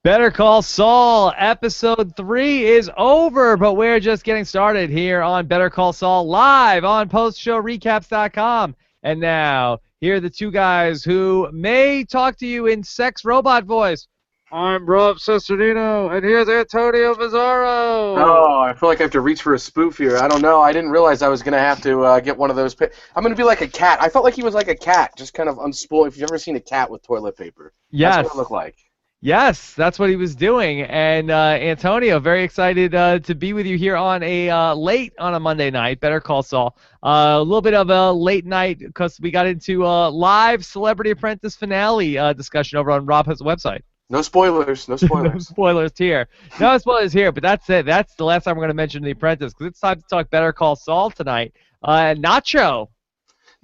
Better Call Saul, episode 3 is over, but we're just getting started here on Better Call Saul live on postshowrecaps.com. And now, here are the two guys who may talk to you in sex robot voice. I'm Rob Cesternino, and here's Antonio Mazzaro. Oh, I feel like I have to reach for a spoof here. I don't know. I didn't realize I was going to have to get one of those. I'm going to be like a cat. I felt like he was like a cat, just kind of unspooled. If you've ever seen a cat with toilet paper, Yes. That's what it looked like. Yes, that's what he was doing. And Antonio, very excited to be with you here on a late on a Monday night, Better Call Saul. A little bit of a late night because we got into a live Celebrity Apprentice finale discussion over on Rob's website. No spoilers. No spoilers. No spoilers here. No spoilers here, but that's it. That's the last time we're going to mention The Apprentice because it's time to talk Better Call Saul tonight. Nacho.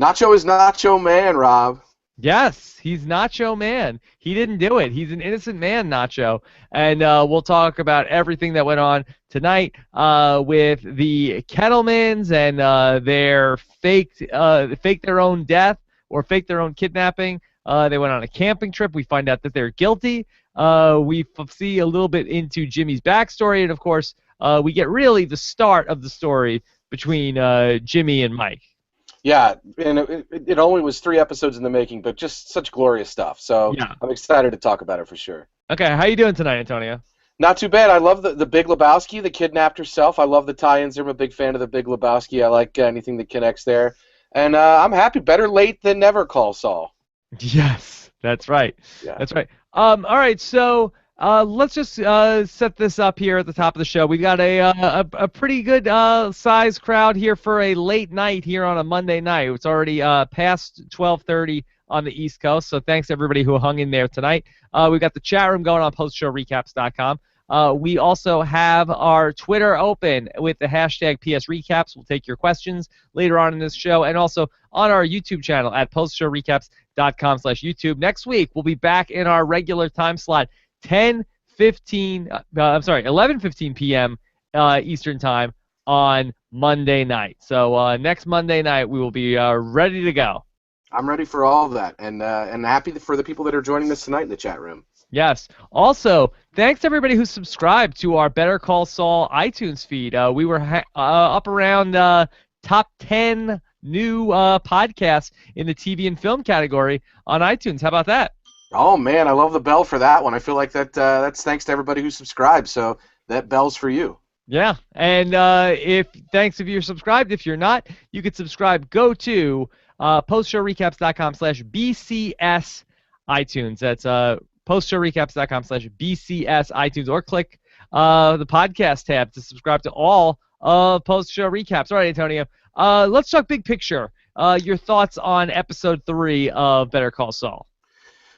Nacho is Nacho Man, Rob. Yes, he's Nacho Man. He didn't do it. He's an innocent man, Nacho. And we'll talk about everything that went on tonight with the Kettlemans and their faked their own death or faked their own kidnapping. They went on a camping trip. We find out that they're guilty. We see a little bit into Jimmy's backstory. And, of course, we get really the start of the story between Jimmy and Mike. Yeah, and it only was 3 episodes in the making, but just such glorious stuff. So yeah. I'm excited to talk about it for sure. Okay, how you doing tonight, Antonio? Not too bad. I love the Big Lebowski, the kidnapped herself. I love the tie-ins. I'm a big fan of the Big Lebowski. I like anything that connects there. And I'm happy. Better late than never, Call Saul. Yes, that's right. Yeah. That's right. All right, so let's just set this up here at the top of the show. We've got a pretty good size crowd here for a late night here on a Monday night. It's already past 12:30 on the East Coast, so thanks everybody who hung in there tonight. We've got the chat room going on postshowrecaps.com. We also have our Twitter open with the hashtag PSRecaps. We'll take your questions later on in this show, and also on our YouTube channel at postshowrecaps.com/YouTube. Next week, we'll be back in our regular time slot, 11:15 p.m. Eastern Time on Monday night. So next Monday night, we will be ready to go. I'm ready for all of that, and happy for the people that are joining us tonight in the chat room. Yes. Also, thanks to everybody who subscribed to our Better Call Saul iTunes feed. We were up around top 10 new podcasts in the TV and film category on iTunes. How about that? Oh, man, I love the bell for that one. I feel like that's thanks to everybody who subscribed, so that bell's for you. Yeah, and thanks if you're subscribed. If you're not, you could subscribe. Go to postshowrecaps.com/BCS iTunes. That's postshowrecaps.com/BCS iTunes, or click the podcast tab to subscribe to all of Post Show Recaps. All right, Antonio, let's talk big picture. Your thoughts on episode 3 of Better Call Saul.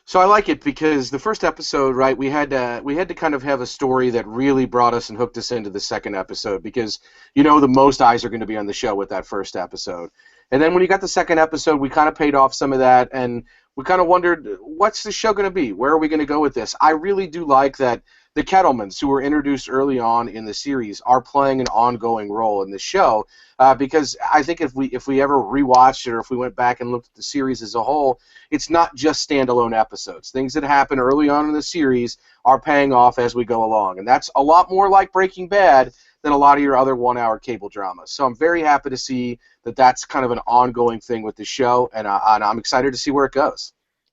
So I like it because the first episode, right, we had to kind of have a story that really brought us and hooked us into the second episode because, the most eyes are going to be on the show with that first episode. And then when you got the second episode, we kind of paid off some of that, and we kind of wondered, what's the show going to be? Where are we going to go with this? I really do like that the Kettlemans, who were introduced early on in the series, are playing an ongoing role in the show because I think if we ever rewatched it or if we went back and looked at the series as a whole, it's not just standalone episodes. Things that happen early on in the series are paying off as we go along, and that's a lot more like Breaking Bad than a lot of your other one-hour cable dramas. So I'm very happy to see that that's kind of an ongoing thing with the show, and I'm excited to see where it goes.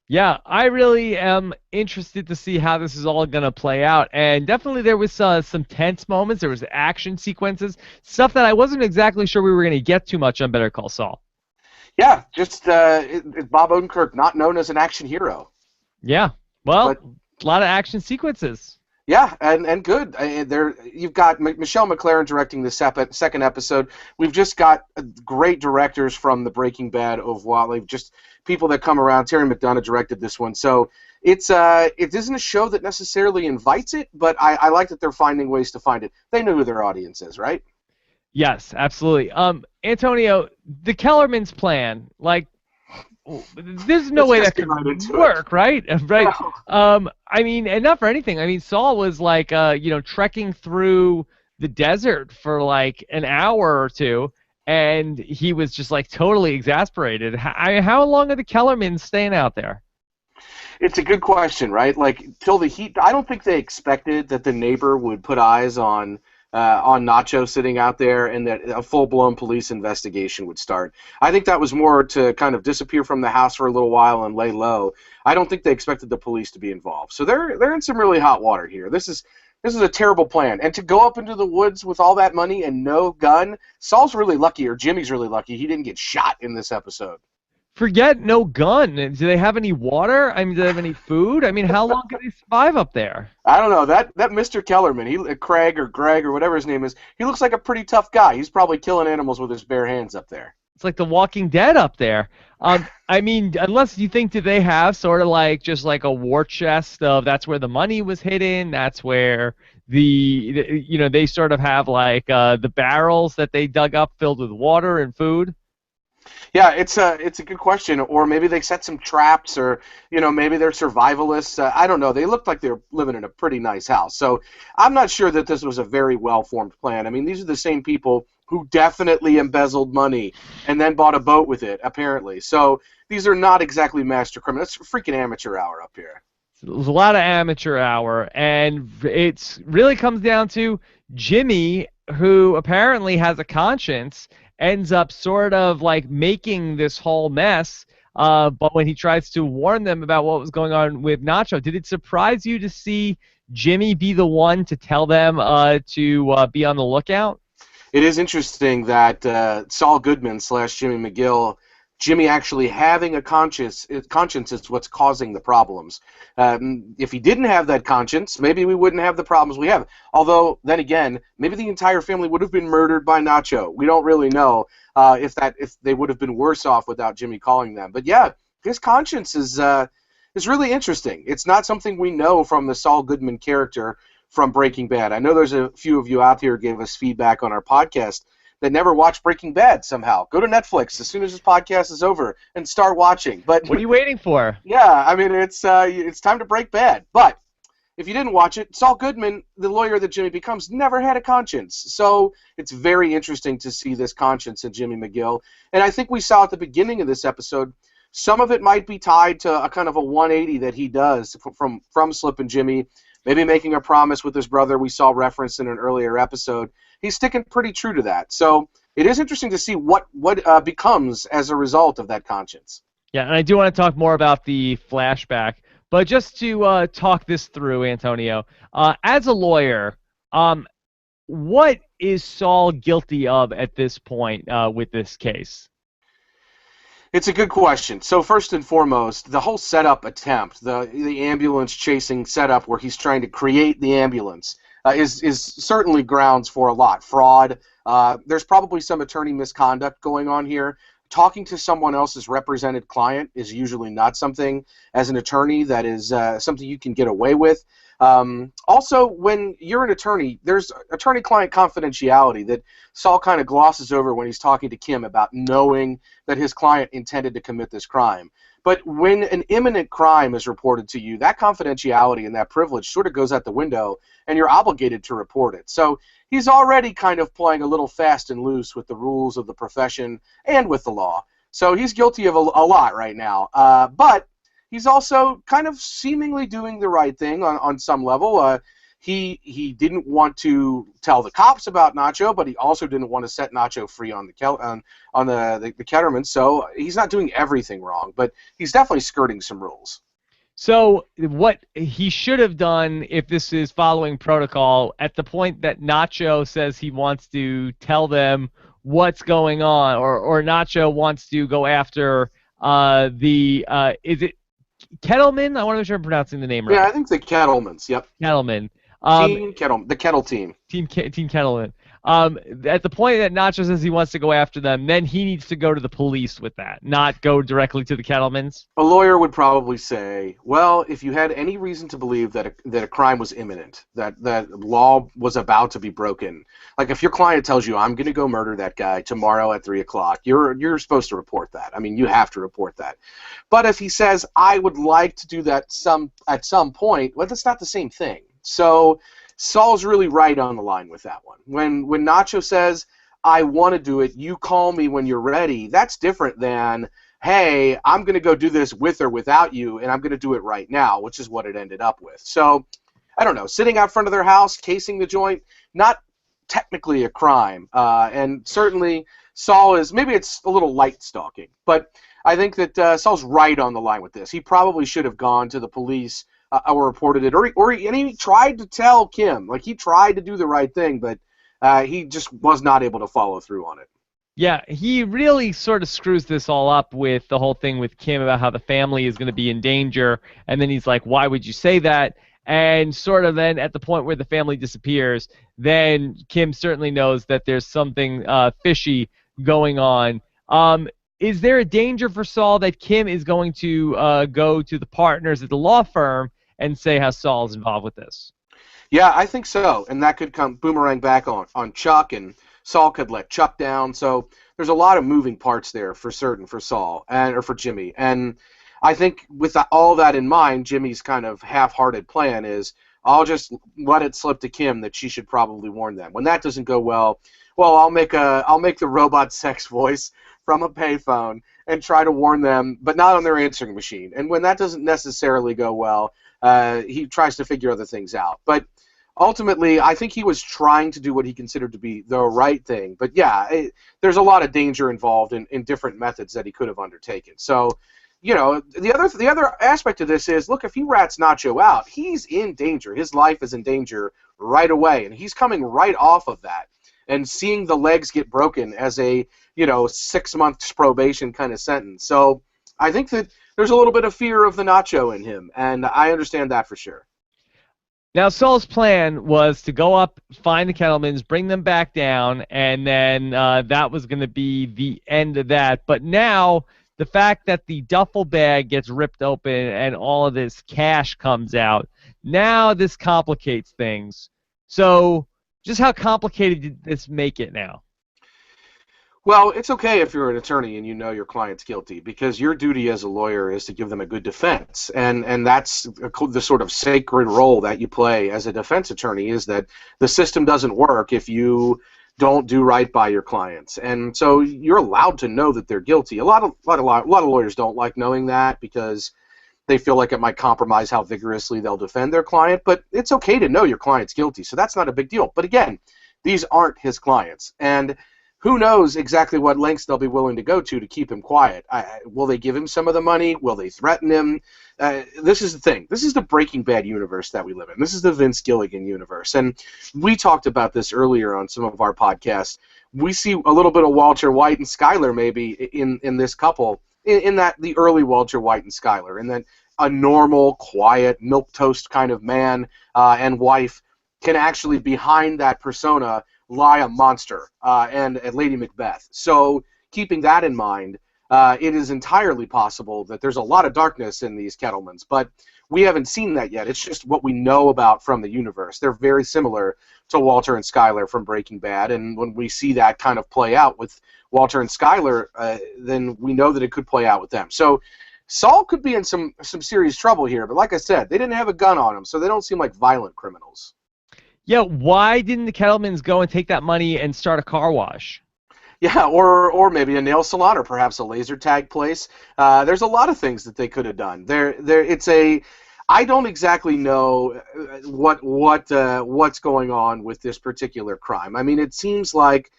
Yeah, I really am interested to see how this is all going to play out, and definitely there was some tense moments, there was action sequences, stuff that I wasn't exactly sure we were going to get too much on Better Call Saul. Yeah, just Bob Odenkirk, not known as an action hero. Yeah, well, a lot of action sequences. Yeah, and good. You've got Michelle MacLaren directing the second episode. We've just got great directors from the Breaking Bad of Wally, just people that come around. Terry McDonough directed this one, so it isn't a show that necessarily invites it, but I like that they're finding ways to find it. They know who their audience is, right? Yes, absolutely. Antonio, the Kellerman's plan, there's no way that could work, right? Right. No. I mean, and not for anything. I mean, Saul was trekking through the desert for an hour or two, and he was just totally exasperated. How long are the Kellermans staying out there? It's a good question, right? Like, till the heat, I don't think they expected that the neighbor would put eyes on Nacho sitting out there, and that a full-blown police investigation would start. I think that was more to kind of disappear from the house for a little while and lay low. I don't think they expected the police to be involved. So they're in some really hot water here. This is a terrible plan. And to go up into the woods with all that money and no gun, Saul's really lucky, or Jimmy's really lucky, he didn't get shot in this episode. Forget no gun. Do they have any water? I mean, do they have any food? I mean, how long can they survive up there? I don't know. That Mr. Kellerman, Craig or Greg or whatever his name is, he looks like a pretty tough guy. He's probably killing animals with his bare hands up there. It's like The Walking Dead up there. I mean, unless you think that they have sort of like just like a war chest of that's where the money was hidden, that's where they sort of have like the barrels that they dug up filled with water and food. Yeah, it's a good question. Or maybe they set some traps, or maybe they're survivalists. I don't know. They looked like they were living in a pretty nice house. So I'm not sure that this was a very well formed plan. I mean, these are the same people who definitely embezzled money and then bought a boat with it, apparently. So these are not exactly master criminals. It's freaking amateur hour up here. There's a lot of amateur hour, and it really comes down to Jimmy, who apparently has a conscience, ends up sort of like making this whole mess. But when he tries to warn them about what was going on with Nacho, did it surprise you to see Jimmy be the one to tell them to be on the lookout? It is interesting that Saul Goodman / Jimmy McGill, Jimmy actually having a conscience is what's causing the problems. If he didn't have that conscience, maybe we wouldn't have the problems we have. Although, then again, maybe the entire family would have been murdered by Nacho. We don't really know if they would have been worse off without Jimmy calling them. But yeah, his conscience is really interesting. It's not something we know from the Saul Goodman character from Breaking Bad. I know there's a few of you out here gave us feedback on our podcast that never watched Breaking Bad somehow. Go to Netflix as soon as this podcast is over and start watching. But what are you waiting for? Yeah, I mean, it's time to break bad. But if you didn't watch it, Saul Goodman, the lawyer that Jimmy becomes, never had a conscience. So it's very interesting to see this conscience in Jimmy McGill. And I think we saw at the beginning of this episode, some of it might be tied to a kind of a 180 that he does from Slip and Jimmy, maybe making a promise with his brother we saw referenced in an earlier episode. He's sticking pretty true to that. So it is interesting to see what becomes as a result of that conscience. Yeah, and I do want to talk more about the flashback. But just to talk this through, Antonio, as a lawyer, what is Saul guilty of at this point with this case? It's a good question. So first and foremost, the whole setup attempt, the ambulance chasing setup where he's trying to create the ambulance, is certainly grounds for a lot. Fraud. There's probably some attorney misconduct going on here. Talking to someone else's represented client is usually not something, as an attorney, that is something you can get away with. Also, when you're an attorney, there's attorney-client confidentiality that Saul kind of glosses over when he's talking to Kim about knowing that his client intended to commit this crime. But when an imminent crime is reported to you, that confidentiality and that privilege sort of goes out the window, and you're obligated to report it. So he's already kind of playing a little fast and loose with the rules of the profession and with the law. So he's guilty of a lot right now. But he's also kind of seemingly doing the right thing on some level. He didn't want to tell the cops about Nacho, but he also didn't want to set Nacho free on the Kellerman. So he's not doing everything wrong, but he's definitely skirting some rules. So what he should have done, if this is following protocol, at the point that Nacho says he wants to tell them what's going on, or Nacho wants to go after is it Kettleman? I want to make sure I'm pronouncing the name right. Yeah, I think the Kettlemans. Yep. Kettleman. The Kettle team. Team Kettleman. At the point that Nacho says he wants to go after them, then he needs to go to the police with that, not go directly to the Kettlemans. A lawyer would probably say, well, if you had any reason to believe that a crime was imminent, that law was about to be broken, like if your client tells you, I'm going to go murder that guy tomorrow at 3 o'clock, you're supposed to report that. I mean, you have to report that. But if he says, I would like to do that at some point, well, that's not the same thing. So Saul's really right on the line with that one. When Nacho says, I want to do it, you call me when you're ready, that's different than, hey, I'm going to go do this with or without you, and I'm going to do it right now, which is what it ended up with. So I don't know, sitting out front of their house, casing the joint, not technically a crime. And certainly Saul is, maybe it's a little light stalking, but I think that Saul's right on the line with this. He probably should have gone to the police or reported it, and he tried to tell Kim, like he tried to do the right thing, but he just was not able to follow through on it. Yeah, he really sort of screws this all up with the whole thing with Kim about how the family is going to be in danger, and then he's like, "Why would you say that?" And sort of then at the point where the family disappears, then Kim certainly knows that there's something fishy going on. Is there a danger for Saul that Kim is going to go to the partners at the law firm and say how Saul's involved with this? Yeah, I think so, and that could come boomerang back on Chuck, and Saul could let Chuck down. So there's a lot of moving parts there for certain for Saul and or for Jimmy. And I think with all that in mind, Jimmy's kind of half-hearted plan is I'll just let it slip to Kim that she should probably warn them. When that doesn't go well, I'll make the robot sex voice from a payphone and try to warn them, but not on their answering machine. And when that doesn't necessarily go well, he tries to figure other things out. But ultimately, I think he was trying to do what he considered to be the right thing. But yeah, there's a lot of danger involved in different methods that he could have undertaken. So, you know, the other aspect of this is, look, if he rats Nacho out, he's in danger. His life is in danger right away, and he's coming right off of that. And seeing the legs get broken as a 6 months probation kind of sentence. So I think that there's a little bit of fear of the Nacho in him, and I understand that for sure. Now, Saul's plan was to go up, find the Kettlemans, bring them back down, and then that was going to be the end of that. But now, the fact that the duffel bag gets ripped open and all of this cash comes out, now this complicates things. So, just how complicated did this make it now? Well, it's okay if you're an attorney and you know your client's guilty, because your duty as a lawyer is to give them a good defense, and that's the sort of sacred role that you play as a defense attorney, is that the system doesn't work if you don't do right by your clients, and so you're allowed to know that they're guilty. A lot of lawyers don't like knowing that because they feel like it might compromise how vigorously they'll defend their client, but it's okay to know your client's guilty, so that's not a big deal. But again, these aren't his clients, and who knows exactly what lengths they'll be willing to go to keep him quiet. Will they give him some of the money? Will they threaten him? This is the thing. This is the Breaking Bad universe that we live in. This is the Vince Gilligan universe. And we talked about this earlier on some of our podcasts. We see a little bit of Walter White and Skyler maybe in this couple, in that the early Walter White and Skyler, and then a normal, quiet, milquetoast kind of man and wife can actually, behind that persona, lie a monster and Lady Macbeth. So keeping that in mind, it is entirely possible that there's a lot of darkness in these Kettlemans, but we haven't seen that yet. It's just what we know about from the universe. They're very similar to Walter and Skyler from Breaking Bad, and when we see that kind of play out with Walter and Skyler, then we know that it could play out with them. So Saul could be in some serious trouble here, but like I said, they didn't have a gun on him, so they don't seem like violent criminals. Yeah, why didn't the Kettlemans go and take that money and start a car wash? Yeah, or maybe a nail salon, or perhaps a laser tag place. There's a lot of things that they could have done. I don't exactly know what's going on with this particular crime. I mean, it seems like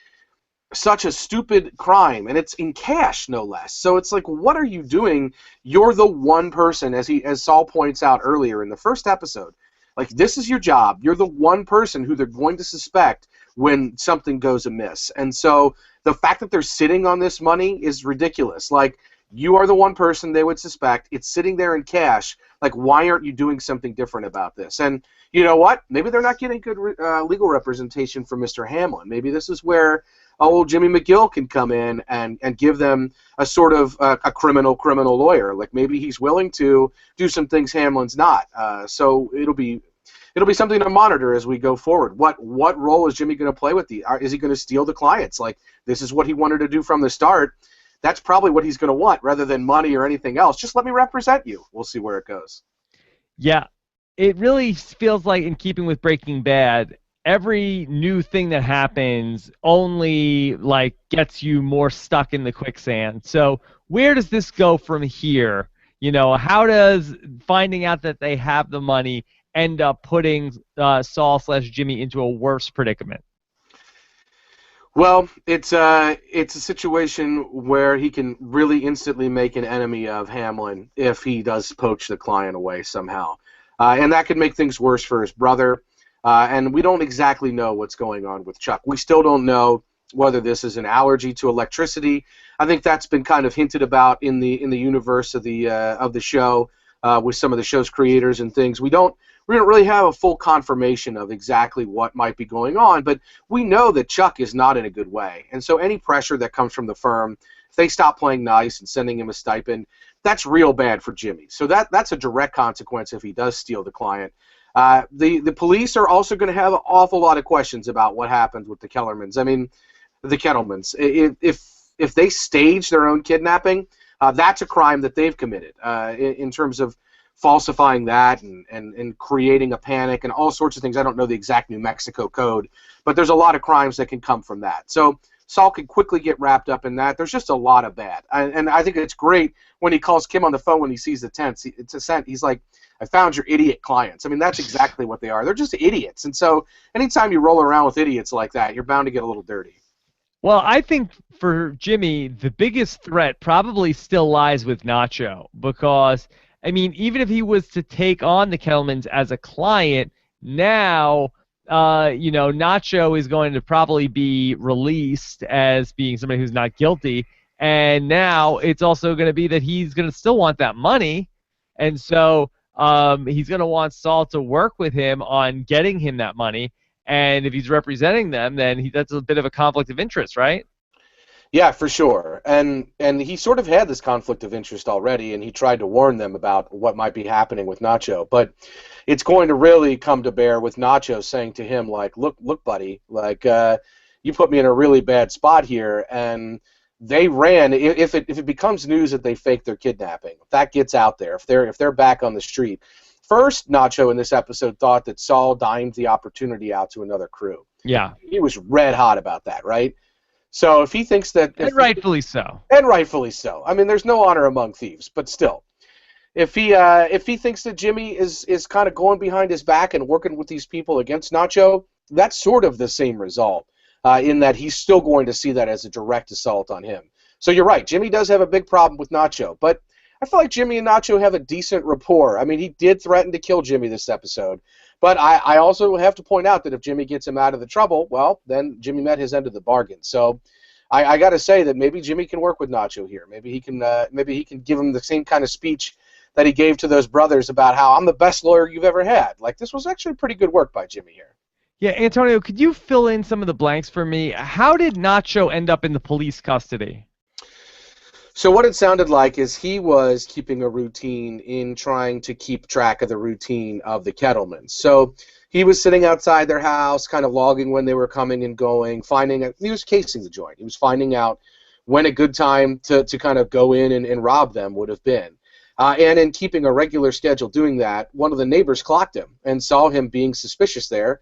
such a stupid crime, and it's in cash, no less. So it's like, what are you doing? You're the one person, as Saul points out earlier in the first episode. Like, this is your job. You're the one person who they're going to suspect when something goes amiss. And so the fact that they're sitting on this money is ridiculous. Like, you are the one person they would suspect. It's sitting there in cash. Like, why aren't you doing something different about this? And you know what? Maybe they're not getting good legal representation from Mr. Hamlin. Maybe this is where old Jimmy McGill can come in and give them a sort of a criminal lawyer. Like, maybe he's willing to do some things Hamlin's not. So it'll be something to monitor as we go forward. What role is Jimmy going to play with is he going to steal the clients? Like, this is what he wanted to do from the start. That's probably what he's going to want, rather than money or anything else. Just let me represent you. We'll see where it goes. Yeah, it really feels like, in keeping with Breaking Bad, every new thing that happens only like gets you more stuck in the quicksand. So where does this go from here? How does finding out that they have the money end up putting Saul/Jimmy into a worse predicament? Well, it's a situation where he can really instantly make an enemy of Hamlin if he does poach the client away somehow, and that could make things worse for his brother. And we don't exactly know what's going on with Chuck. We still don't know whether this is an allergy to electricity. I think that's been kind of hinted about in the universe of the show with some of the show's creators and things. We don't really have a full confirmation of exactly what might be going on, but we know that Chuck is not in a good way. And so any pressure that comes from the firm, if they stop playing nice and sending him a stipend, that's real bad for Jimmy. So that's a direct consequence if he does steal the client. The police are also going to have an awful lot of questions about what happened with the Kellermans. I mean, the Kettlemans. If they stage their own kidnapping, that's a crime that they've committed in terms of falsifying that and creating a panic and all sorts of things. I don't know the exact New Mexico code, but there's a lot of crimes that can come from that. So Saul can quickly get wrapped up in that. There's just a lot of bad. And I think it's great when he calls Kim on the phone when he sees the tents. It's a scent. He's like, I found your idiot clients. I mean, that's exactly what they are. They're just idiots. And so anytime you roll around with idiots like that, you're bound to get a little dirty. Well, I think for Jimmy, the biggest threat probably still lies with Nacho because, I mean, even if he was to take on the Kelmans as a client, now, Nacho is going to probably be released as being somebody who's not guilty. And now it's also going to be that he's going to still want that money. And so he's going to want Saul to work with him on getting him that money. And if he's representing them, then that's a bit of a conflict of interest, right? Yeah, for sure. And he sort of had this conflict of interest already, and he tried to warn them about what might be happening with Nacho. But it's going to really come to bear with Nacho saying to him, like, look, buddy, like you put me in a really bad spot here. And they ran. If it becomes news that they faked their kidnapping, if that gets out there, if they're back on the street. First, Nacho in this episode thought that Saul dimed the opportunity out to another crew. Yeah. He was red hot about that, right? So if he thinks that... And rightfully so. And rightfully so. I mean, there's no honor among thieves, but still. If he thinks that Jimmy is kind of going behind his back and working with these people against Nacho, that's sort of the same result, in that he's still going to see that as a direct assault on him. So you're right, Jimmy does have a big problem with Nacho, but I feel like Jimmy and Nacho have a decent rapport. I mean, he did threaten to kill Jimmy this episode, but I also have to point out that if Jimmy gets him out of the trouble, well, then Jimmy met his end of the bargain. So I got to say that maybe Jimmy can work with Nacho here. Maybe he can give him the same kind of speech that he gave to those brothers about how I'm the best lawyer you've ever had. Like, this was actually pretty good work by Jimmy here. Yeah, Antonio, could you fill in some of the blanks for me? How did Nacho end up in the police custody? So what it sounded like is he was keeping a routine in trying to keep track of the routine of the Kettlemans. So he was sitting outside their house, kind of logging when they were coming and going, he was casing the joint. He was finding out when a good time to kind of go in and rob them would have been. And in keeping a regular schedule doing that, one of the neighbors clocked him and saw him being suspicious there.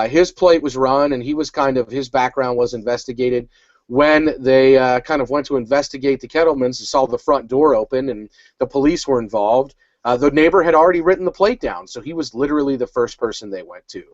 His plate was run, and his background was investigated. When they kind of went to investigate the Kettlemans and saw the front door open and the police were involved, the neighbor had already written the plate down, so he was literally the first person they went to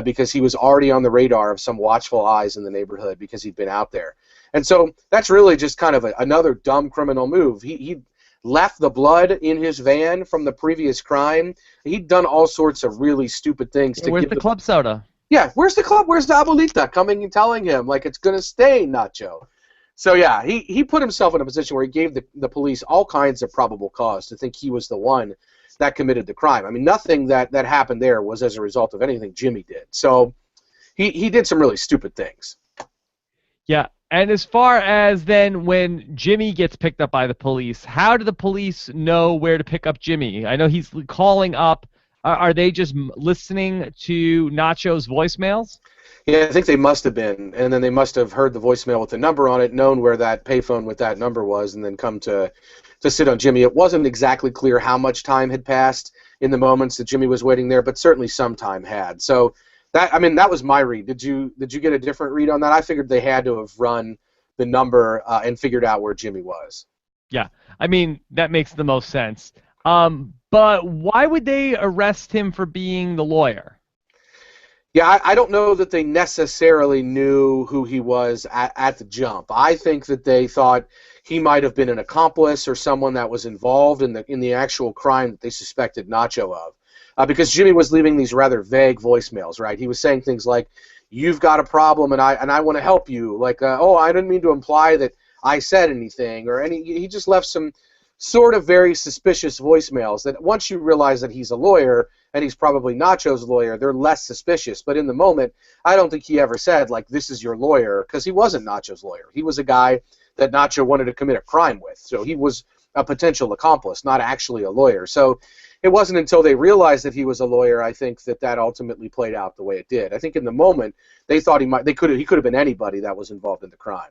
because he was already on the radar of some watchful eyes in the neighborhood because he'd been out there. And so that's really just kind of another dumb criminal move. He left the blood in his van from the previous crime. He'd done all sorts of really stupid things. Where's the club soda? Yeah, where's the club? Where's the abuelita coming and telling him, like, it's going to stay, Nacho? So, yeah, he put himself in a position where he gave the police all kinds of probable cause to think he was the one that committed the crime. I mean, nothing that happened there was as a result of anything Jimmy did. So he did some really stupid things. Yeah, and as far as then when Jimmy gets picked up by the police, how do the police know where to pick up Jimmy? I know he's calling up. Are they just listening to Nacho's voicemails? Yeah, I think they must have been, and then they must have heard the voicemail with the number on it, known where that payphone with that number was, and then come to sit on Jimmy. It wasn't exactly clear how much time had passed in the moments that Jimmy was waiting there, but certainly some time had. So that was my read. Did you get a different read on that? I figured they had to have run the number and figured out where Jimmy was. Yeah, I mean that makes the most sense. But why would they arrest him for being the lawyer? Yeah, I don't know that they necessarily knew who he was at the jump. I think that they thought he might have been an accomplice or someone that was involved in the actual crime that they suspected Nacho of, because Jimmy was leaving these rather vague voicemails. Right, he was saying things like, "You've got a problem, and I want to help you." Like, "Oh, I didn't mean to imply that I said anything," or any. He just left some sort of very suspicious voicemails that once you realize that he's a lawyer and he's probably Nacho's lawyer, they're less suspicious. But in the moment, I don't think he ever said, like, this is your lawyer, because he wasn't Nacho's lawyer. He was a guy that Nacho wanted to commit a crime with. So he was a potential accomplice, not actually a lawyer. So it wasn't until they realized that he was a lawyer, I think, that ultimately played out the way it did. I think in the moment, they thought he could have been anybody that was involved in the crime.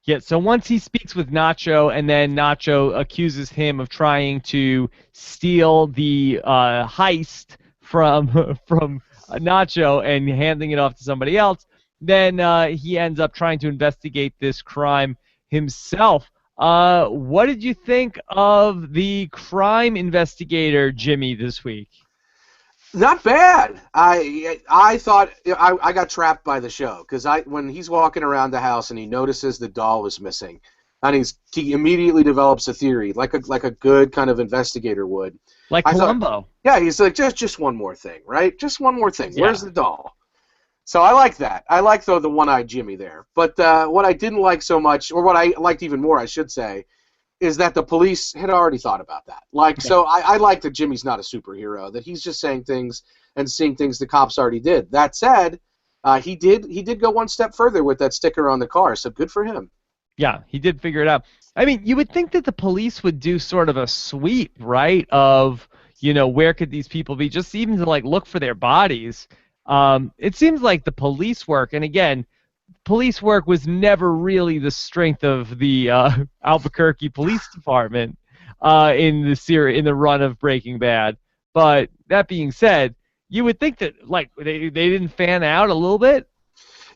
Yeah, so once he speaks with Nacho, and then Nacho accuses him of trying to steal the heist from from Nacho and handing it off to somebody else, then he ends up trying to investigate this crime himself. What did you think of the crime investigator Jimmy this week? Not bad. I thought I got trapped by the show because when he's walking around the house and he notices the doll is missing, and he immediately develops a theory like a good kind of investigator would. Like I thought, Columbo. yeah, he's like just one more thing, right? Just one more thing. Where's Yeah. the doll? So I like that. I like the one-eyed Jimmy there. But what I didn't like so much, or what I liked even more, I should say, is that the police had already thought about that. Like, Yeah. so I like that Jimmy's not a superhero, that he's just saying things and seeing things the cops already did. That said, he did go one step further with that sticker on the car, so good for him. Yeah, he did figure it out. I mean, you would think that the police would do sort of a sweep, right? Of, where could these people be? Just even to like look for their bodies. It seems like the police work, and again, police work was never really the strength of the Albuquerque Police Department in the run of Breaking Bad. But that being said, you would think that like they didn't fan out a little bit.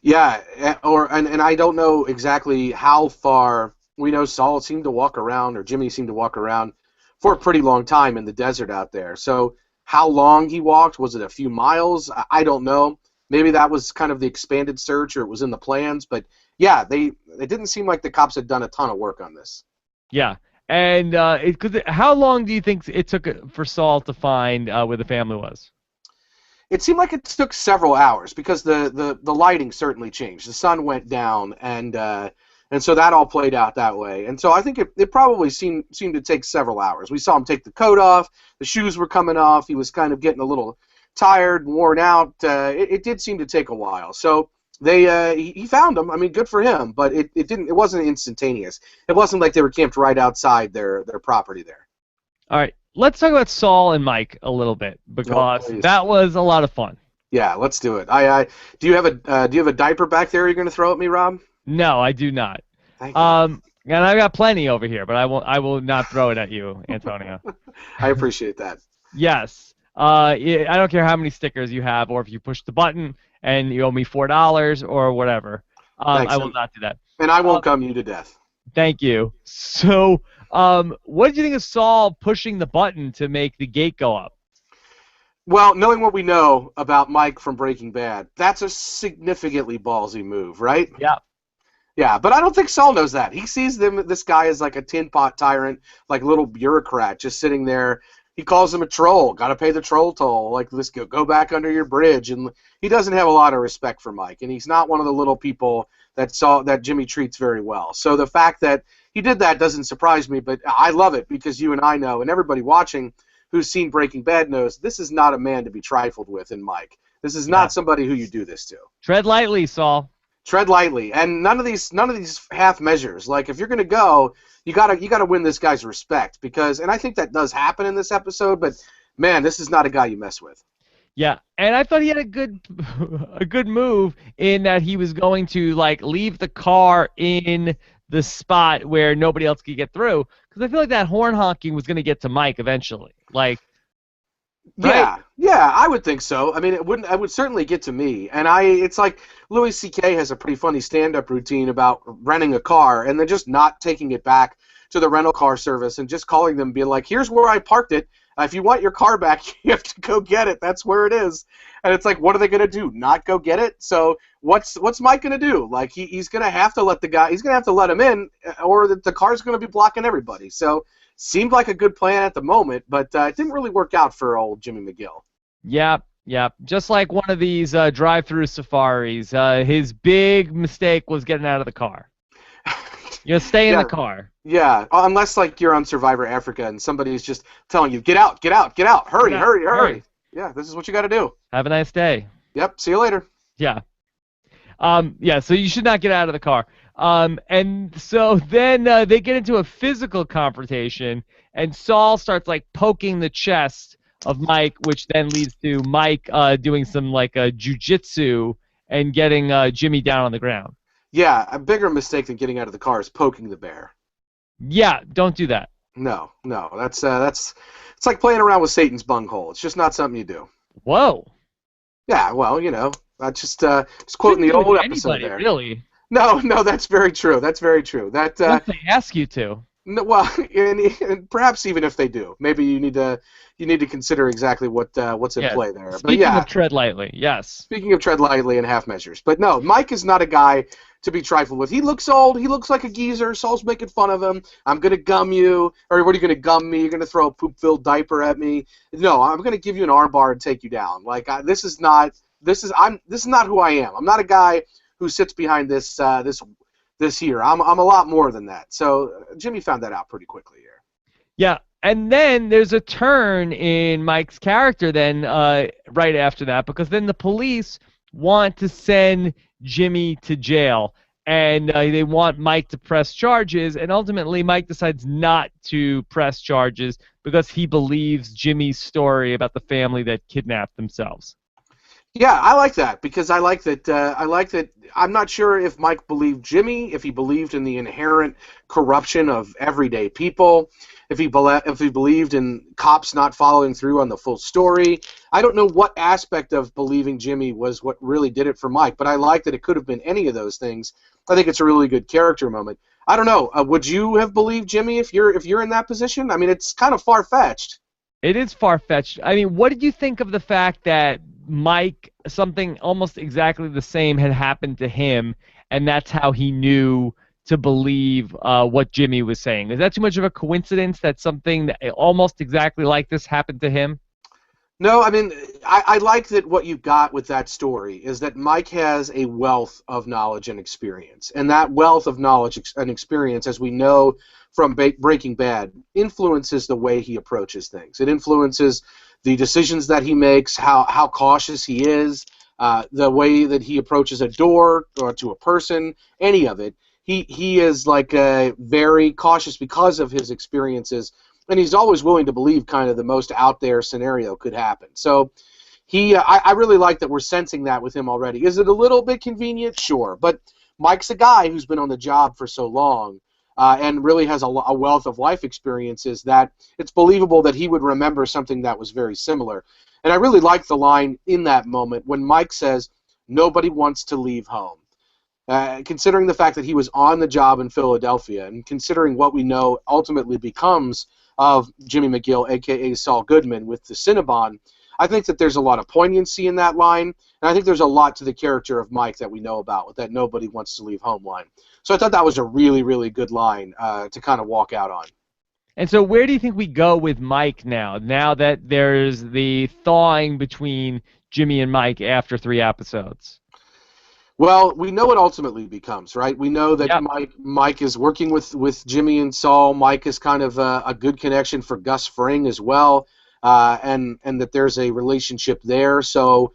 Yeah, and I don't know exactly how far. We know Saul seemed to walk around, or Jimmy seemed to walk around for a pretty long time in the desert out there. So how long he walked? Was it a few miles? I don't know. Maybe that was kind of the expanded search, or it was in the plans. But yeah, it didn't seem like the cops had done a ton of work on this. Yeah. And how long do you think it took for Saul to find where the family was? It seemed like it took several hours because the lighting certainly changed. The sun went down, and so that all played out that way. And so I think it probably seemed to take several hours. We saw him take the coat off. The shoes were coming off. He was kind of getting a little tired, worn out. It did seem to take a while. So he found them. I mean, good for him. But it wasn't instantaneous. It wasn't like they were camped right outside their property there. All right. Let's talk about Saul and Mike a little bit Oh, because please. that was a lot of fun. Yeah, let's do it. Do you have a diaper back there you're going to throw at me, Rob? No, I do not. Thank you. And I got plenty over here, but I will not throw it at you, Antonio. I appreciate that. Yes. I don't care how many stickers you have, or if you push the button and you owe me $4 or whatever. Thanks. I will not do that. And I won't gum you to death. Thank you. So, what did you think of Saul pushing the button to make the gate go up? Well, knowing what we know about Mike from Breaking Bad, that's a significantly ballsy move, right? Yeah. Yeah, but I don't think Saul knows that. He sees this guy as like a tin pot tyrant, like a little bureaucrat just sitting there. He calls him a troll. Got to pay the troll toll. Like, let's go back under your bridge. And he doesn't have a lot of respect for Mike, and he's not one of the little people that Jimmy treats very well. So the fact that he did that doesn't surprise me, but I love it because you and I know, and everybody watching who's seen Breaking Bad knows, this is not a man to be trifled with in Mike. This is not somebody who you do this to. Tread lightly, Saul. Tread lightly, and none of these half measures. Like, if you're gonna go, you gotta win this guy's respect, because, and I think that does happen in this episode. But man, this is not a guy you mess with. Yeah, and I thought he had a good move in that he was going to like leave the car in the spot where nobody else could get through, because I feel like that horn honking was going to get to Mike eventually. Like, Yeah, right? yeah, I would think so. I mean, it would certainly get to me. And it's like Louis C.K. has a pretty funny stand-up routine about renting a car and then just not taking it back to the rental car service and just calling them, being like, "Here's where I parked it. If you want your car back, you have to go get it. That's where it is." And it's like, what are they going to do? Not go get it? So what's Mike going to do? Like he's going to have to let he's going to have to let him in, or the car's going to be blocking everybody. So seemed like a good plan at the moment, but it didn't really work out for old Jimmy McGill. Yep, yep. Just like one of these drive-through safaris, his big mistake was getting out of the car. Stay in Yeah. the car. Yeah, unless like you're on Survivor Africa and somebody's just telling you, get out, get out, get out, hurry, Get out, hurry, hurry. hurry. Yeah, this is what you got to do. Have a nice day. Yep, see you later. Yeah. Yeah, so you should not get out of the car. And so then they get into a physical confrontation, and Saul starts like poking the chest of Mike, which then leads to Mike doing some like jujitsu and getting Jimmy down on the ground. Yeah, a bigger mistake than getting out of the car is poking the bear. Yeah, don't do that. No, that's it's like playing around with Satan's bunghole. It's just not something you do. Whoa. Yeah, well, I just quoting the old episode anybody, there. Really? No, that's very true. That's very true. That Unless they ask you to. no, well, and perhaps even if they do, maybe you need to consider exactly what's in play there. Speaking but yeah, of tread lightly, yes. speaking of tread lightly and half measures. But no, Mike is not a guy to be trifled with. He looks old. He looks like a geezer. Saul's making fun of him. I'm going to gum you. Or what are you going to gum me? You're going to throw a poop-filled diaper at me? No, I'm going to give you an armbar and take you down. Like this is not who I am. I'm not a guy who sits behind this here. I'm a lot more than that. So Jimmy found that out pretty quickly here. Yeah, and then there's a turn in Mike's character then right after that, because then the police want to send Jimmy to jail, and they want Mike to press charges, and ultimately Mike decides not to press charges because he believes Jimmy's story about the family that kidnapped themselves. Yeah, I like that because I like that. I'm not sure if Mike believed Jimmy, if he believed in the inherent corruption of everyday people, if he believed in cops not following through on the full story. I don't know what aspect of believing Jimmy was what really did it for Mike, but I like that it could have been any of those things. I think it's a really good character moment. I don't know. Would you have believed Jimmy if you're in that position? I mean, it's kind of far-fetched. It is far-fetched. I mean, what did you think of the fact that Mike, something almost exactly the same had happened to him, and that's how he knew to believe what Jimmy was saying? Is that too much of a coincidence that something that almost exactly like this happened to him? No, I mean, I like that what you've got with that story is that Mike has a wealth of knowledge and experience. And that wealth of knowledge and experience, as we know from Breaking Bad, influences the way he approaches things. It influences the decisions that he makes, how cautious he is, the way that he approaches a door or to a person, any of it. He is like very cautious because of his experiences, and he's always willing to believe kind of the most out there scenario could happen. So I really like that we're sensing that with him already. Is it a little bit convenient? Sure, but Mike's a guy who's been on the job for so long and really has a wealth of life experiences that it's believable that he would remember something that was very similar. And I really like the line in that moment when Mike says, "Nobody wants to leave home." Considering the fact that he was on the job in Philadelphia and considering what we know ultimately becomes of Jimmy McGill, a.k.a. Saul Goodman, with the Cinnabon, I think that there's a lot of poignancy in that line, and I think there's a lot to the character of Mike that we know about with that "nobody wants to leave home" line. So I thought that was a really, really good line to kind of walk out on. And so where do you think we go with Mike now that there's the thawing between Jimmy and Mike after 3 episodes? Well, we know what ultimately becomes, right? We know that Mike is working with Jimmy and Saul. Mike is kind of a good connection for Gus Fring as well, and that there's a relationship there. So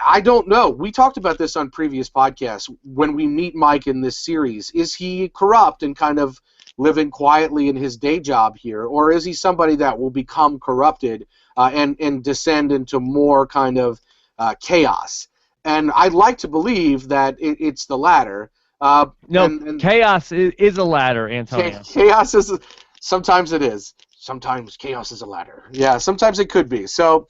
I don't know. We talked about this on previous podcasts. When we meet Mike in this series, is he corrupt and kind of living quietly in his day job here, or is he somebody that will become corrupted and descend into more kind of chaos? And I'd like to believe that it's the latter. Chaos is a ladder, Antonio. Chaos is sometimes it is. Sometimes chaos is a ladder. Yeah, sometimes it could be. So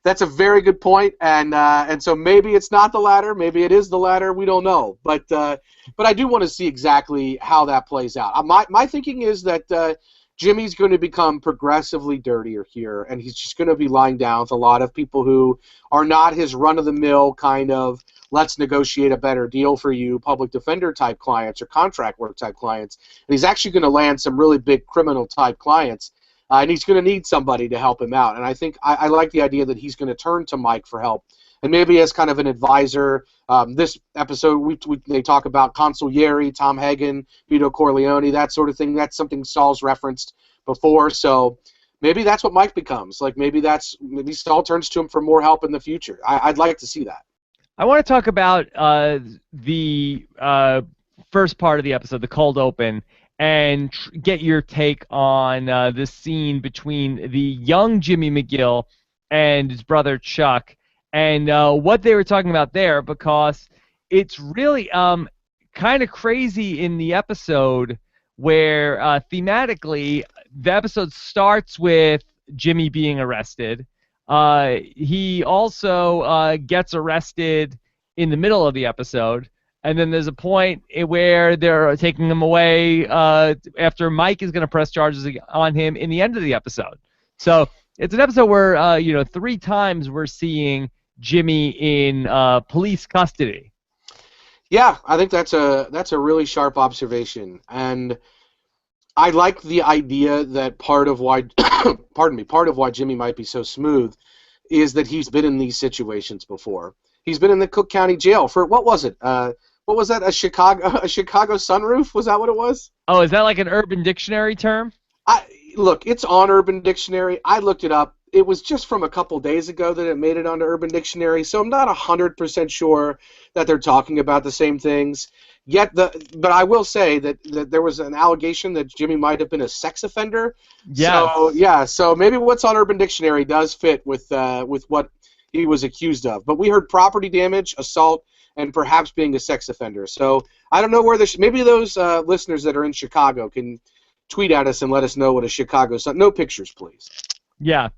That's a very good point, and so maybe it's not the latter, maybe it is the latter. We don't know, but I do want to see exactly how that plays out. My thinking is that Jimmy's going to become progressively dirtier here, and he's just going to be lying down with a lot of people who are not his run-of-the-mill kind of let's negotiate a better deal for you public defender type clients or contract work type clients, and he's actually going to land some really big criminal type clients. And he's going to need somebody to help him out. And I think I like the idea that he's going to turn to Mike for help. And maybe as kind of an advisor, this episode they talk about consigliere, Tom Hagen, Vito Corleone, that sort of thing. That's something Saul's referenced before. So maybe that's what Mike becomes. Like maybe Saul turns to him for more help in the future. I'd like to see that. I want to talk about the first part of the episode, the cold open, and get your take on this scene between the young Jimmy McGill and his brother Chuck, and what they were talking about there, because it's really kind of crazy in the episode where thematically the episode starts with Jimmy being arrested. He also gets arrested in the middle of the episode. And then there's a point where they're taking him away after Mike is going to press charges on him in the end of the episode. So it's an episode where, 3 times we're seeing Jimmy in police custody. Yeah, I think that's a really sharp observation. And I like the idea that part of why Jimmy might be so smooth is that he's been in these situations before. He's been in the Cook County Jail for, what was it? What was that? A Chicago sunroof? Was that what it was? Oh, is that like an Urban Dictionary term? Look, it's on Urban Dictionary. I looked it up. It was just from a couple days ago that it made it onto Urban Dictionary, so I'm not 100% sure that they're talking about the same things. But I will say that there was an allegation that Jimmy might have been a sex offender. Yes. So maybe what's on Urban Dictionary does fit with what he was accused of. But we heard property damage, assault, and perhaps being a sex offender. So I don't know where maybe those listeners that are in Chicago can tweet at us and let us know what a Chicago no pictures, please. Yeah.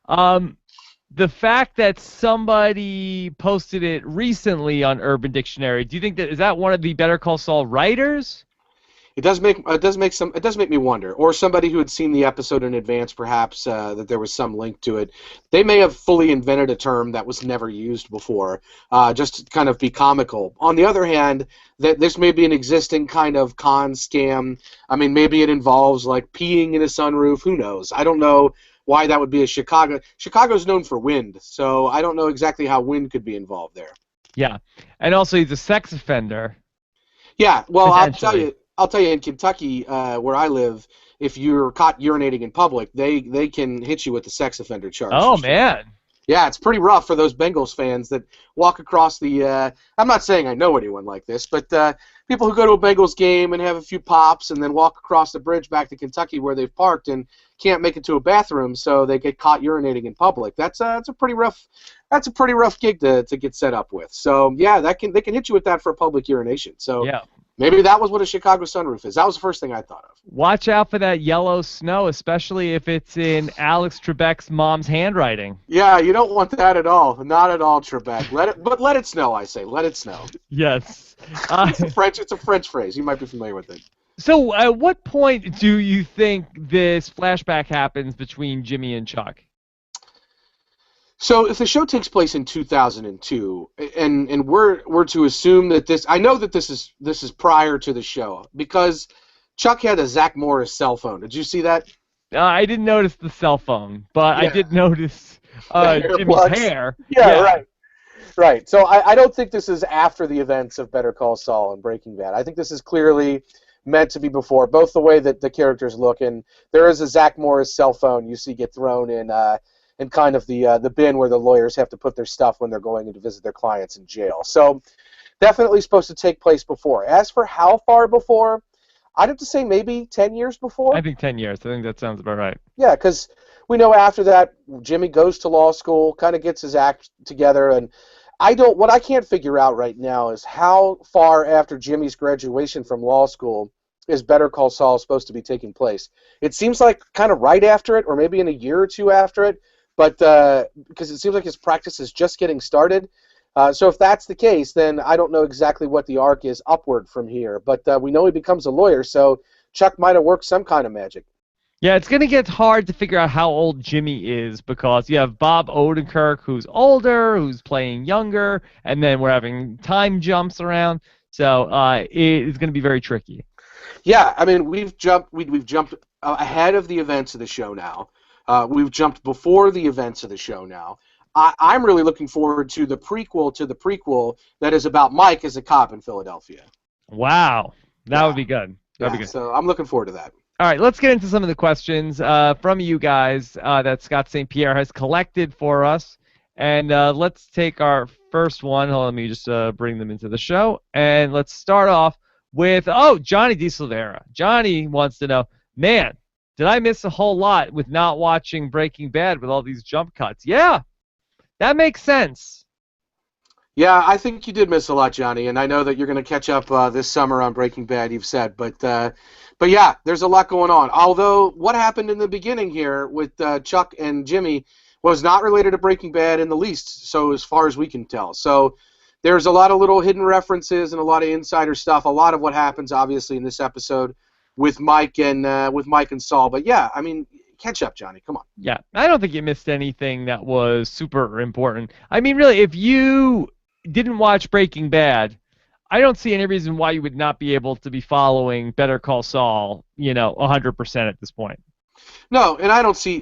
The fact that somebody posted it recently on Urban Dictionary, do you think is that one of the Better Call Saul writers? It does make me wonder, or somebody who had seen the episode in advance, perhaps that there was some link to it. They may have fully invented a term that was never used before, just to kind of be comical. On the other hand, that this may be an existing kind of con scam. I mean, maybe it involves like peeing in a sunroof. Who knows? I don't know why that would be a Chicago. Chicago's known for wind, so I don't know exactly how wind could be involved there. Yeah, and also he's a sex offender. Yeah, well, I'll tell you, in Kentucky, where I live, if you're caught urinating in public, they can hit you with the sex offender charge. Oh, man. Yeah, it's pretty rough for those Bengals fans that walk across the I'm not saying I know anyone like this, but people who go to a Bengals game and have a few pops and then walk across the bridge back to Kentucky where they've parked and can't make it to a bathroom, so they get caught urinating in public. That's a pretty rough gig to get set up with. So yeah, they can hit you with that for public urination. So yeah. Maybe that was what a Chicago sunroof is. That was the first thing I thought of. Watch out for that yellow snow, especially if it's in Alex Trebek's mom's handwriting. Yeah, you don't want that at all. Not at all, Trebek. Let it snow, I say. Let it snow. Yes. It's a French phrase. You might be familiar with it. So at what point do you think this flashback happens between Jimmy and Chuck? So if the show takes place in 2002, and we're to assume that I know that this is prior to the show, because Chuck had a Zach Morris cell phone. Did you see that? I didn't notice the cell phone, but yeah. I did notice Jimmy's hair. Yeah, right. So I don't think this is after the events of Better Call Saul and Breaking Bad. I think this is clearly meant to be before, both the way that the characters look, and there is a Zach Morris cell phone you see get thrown in kind of the bin where the lawyers have to put their stuff when they're going in to visit their clients in jail. So definitely supposed to take place before. As for how far before, I'd have to say maybe 10 years before. I think 10 years. I think that sounds about right. Yeah, because we know after that Jimmy goes to law school, kind of gets his act together, and what I can't figure out right now is how far after Jimmy's graduation from law school is Better Call Saul supposed to be taking place. It seems like kind of right after it, or maybe in a year or two after it. but because it seems like his practice is just getting started. So if that's the case, then I don't know exactly what the arc is upward from here. But we know he becomes a lawyer, so Chuck might have worked some kind of magic. Yeah, it's going to get hard to figure out how old Jimmy is because you have Bob Odenkirk, who's older, who's playing younger, and then we're having time jumps around. So it's going to be very tricky. Yeah, I mean we've jumped ahead of the events of the show now. We've jumped before the events of the show now. I'm really looking forward to the prequel that is about Mike as a cop in Philadelphia. Wow, that would Yeah, be good. That would yeah. be good. So I'm looking forward to that. All right, let's get into some of the questions from you guys that Scott St. Pierre has collected for us. And let's take our first one. Hold on, let me just bring them into the show. And let's start off with, Johnny DeSilvera. Johnny wants to know, man, did I miss a whole lot with not watching Breaking Bad with all these jump cuts? Yeah, that makes sense. Yeah, I think you did miss a lot, Johnny, and I know that you're going to catch up this summer on Breaking Bad. You've said, but yeah, there's a lot going on. Although what happened in the beginning here with Chuck and Jimmy was not related to Breaking Bad in the least. So as far as we can tell, so there's a lot of little hidden references and a lot of insider stuff. A lot of what happens, obviously, in this episode with Mike and Saul. But yeah, I mean, catch up, Johnny. Come on. Yeah, I don't think you missed anything that was super important. I mean, really, if you didn't watch Breaking Bad, I don't see any reason why you would not be able to be following Better Call Saul, 100% at this point. No, and I don't see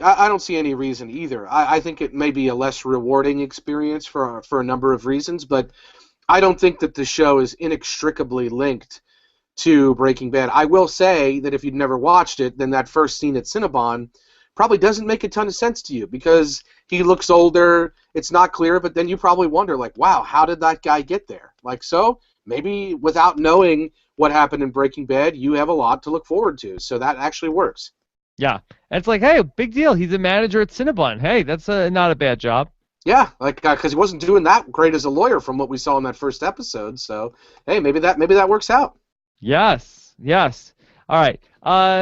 any reason either. I think it may be a less rewarding experience for a number of reasons, but I don't think that the show is inextricably linked to Breaking Bad. I will say that if you'd never watched it, then that first scene at Cinnabon probably doesn't make a ton of sense to you because he looks older, it's not clear, but then you probably wonder, like, wow, how did that guy get there? Like, so maybe without knowing what happened in Breaking Bad, you have a lot to look forward to, so that actually works. Yeah, and it's like, hey, big deal. He's a manager at Cinnabon. Hey, that's not a bad job. Yeah, like because he wasn't doing that great as a lawyer from what we saw in that first episode. So hey, maybe that works out. Yes, yes. All right.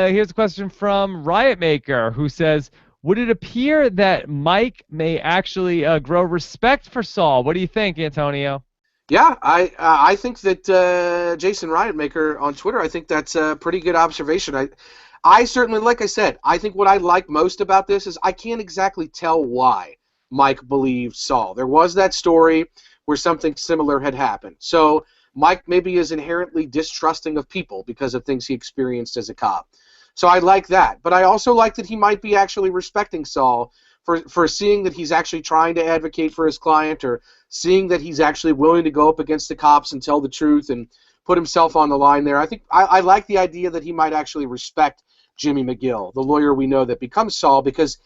Here's a question from Riot Maker who says, would it appear that Mike may actually grow respect for Saul? What do you think, Antonio? Yeah, I think that Jason Riotmaker on Twitter, I think that's a pretty good observation. I certainly, like I said, I think what I like most about this is I can't exactly tell why Mike believed Saul. There was that story where something similar had happened. So Mike maybe is inherently distrusting of people because of things he experienced as a cop. So I like that. But I also like that he might be actually respecting Saul for seeing that he's actually trying to advocate for his client or seeing that he's actually willing to go up against the cops and tell the truth and put himself on the line there. I think I like the idea that he might actually respect Jimmy McGill, the lawyer we know that becomes Saul, because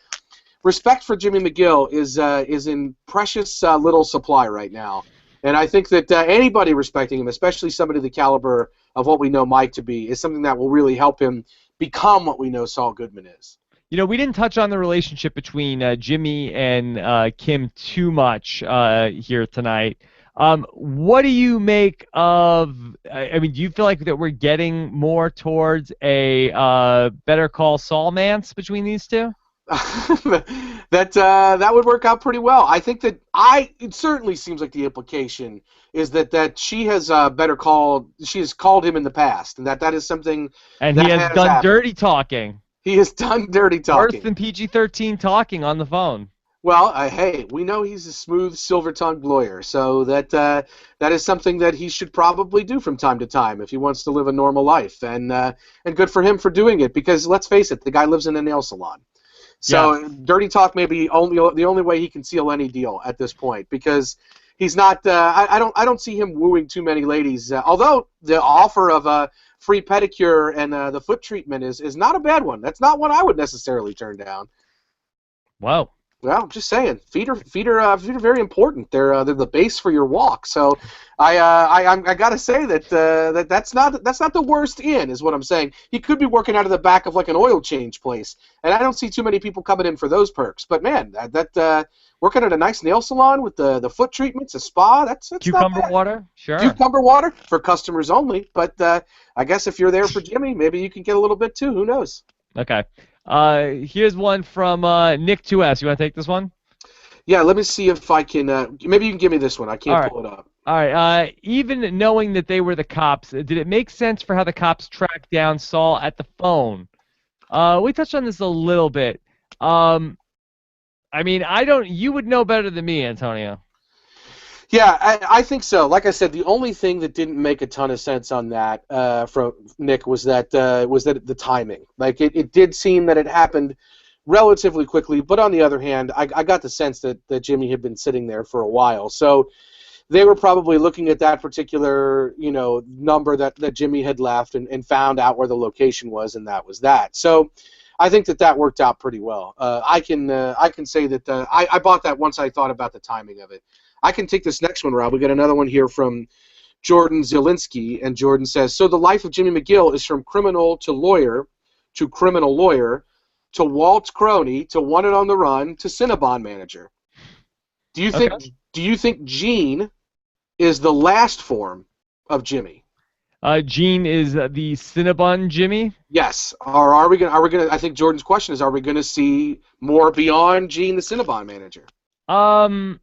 respect for Jimmy McGill is in precious little supply right now. And I think that anybody respecting him, especially somebody the caliber of what we know Mike to be, is something that will really help him become what we know Saul Goodman is. We didn't touch on the relationship between Jimmy and Kim too much here tonight. What do you make of? I mean, do you feel like that we're getting more towards a Better Call Saul mance between these two? That would work out pretty well. I think that it certainly seems like the implication is that she has she has called him in the past, and that is something and that he has done happened. dirty talking. He has done dirty talking. Worse than PG-13 talking on the phone. Well, hey, we know he's a smooth, silver-tongued lawyer, so that is something that he should probably do from time to time if he wants to live a normal life, and good for him for doing it, because let's face it, the guy lives in a nail salon. So Yes. dirty talk may be the only way he can seal any deal at this point, because he's not. I don't see him wooing too many ladies. Although the offer of a free pedicure and the foot treatment is not a bad one. That's not one I would necessarily turn down. Wow. Well, I'm just saying, feet are very important. They're the base for your walk. So, I gotta say that's not the worst in, is what I'm saying. He could be working out of the back of like an oil change place, and I don't see too many people coming in for those perks. But man, that working at a nice nail salon with the foot treatments, a spa, that's Cucumber not bad. water? Sure. Cucumber water for customers only. But I guess if you're there for Jimmy, maybe you can get a little bit too. Who knows? Okay. Here's one from Nick 2S. You want to take this one? Yeah, let me see if I can. Maybe you can give me this one. I All can't right. pull it up. All right. Even knowing that they were the cops, did it make sense for how the cops tracked down Saul at the phone? We touched on this a little bit. Um, I mean, I don't. You would know better than me, Antonio. Yeah, I think so. Like I said, the only thing that didn't make a ton of sense on that from Nick was that the timing. Like it did seem that it happened relatively quickly, but on the other hand, I got the sense that Jimmy had been sitting there for a while. So they were probably looking at that particular, number that Jimmy had left and found out where the location was, and that was that. So I think that worked out pretty well. I can say that I bought that once I thought about the timing of it. I can take this next one, Rob. We got another one here from Jordan Zielinski, and Jordan says, so the life of Jimmy McGill is from criminal to lawyer to criminal lawyer to Walt Crony to wanted on the run to Cinnabon manager. Do you Okay. think do you think Gene is the last form of Jimmy? Gene is the Cinnabon Jimmy. Yes. Or are we gonna I think Jordan's question is, are we gonna see more beyond Gene the Cinnabon manager? Um,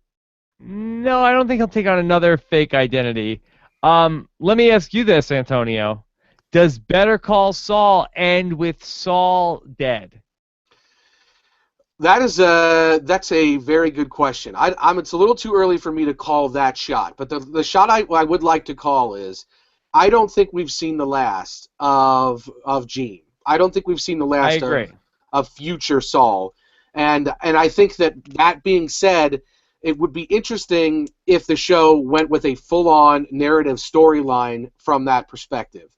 no, I don't think he'll take on another fake identity. Let me ask you this, Antonio. Does Better Call Saul end with Saul dead? That's a very good question. It's a little too early for me to call that shot, but the shot I would like to call is, I don't think we've seen the last of Gene. I don't think we've seen the I last agree. of future Saul, and I think that being said, it would be interesting if the show went with a full-on narrative storyline from that perspective.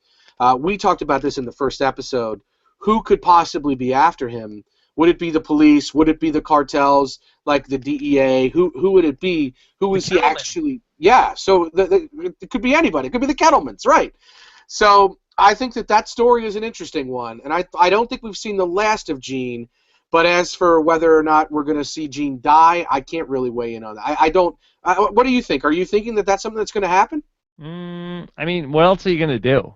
We talked about this in the first episode. Who could possibly be after him? Would it be the police? Would it be the cartels, like the DEA? Who would it be? Who The is he Kettleman. actually? Yeah, so it could be anybody. It could be the Kettlemans, right? So I think that story is an interesting one, and I don't think we've seen the last of Gene. But as for whether or not we're going to see Gene die, I can't really weigh in on that. I don't. What do you think? Are you thinking that that's something that's going to happen? I mean, what else are you gonna do?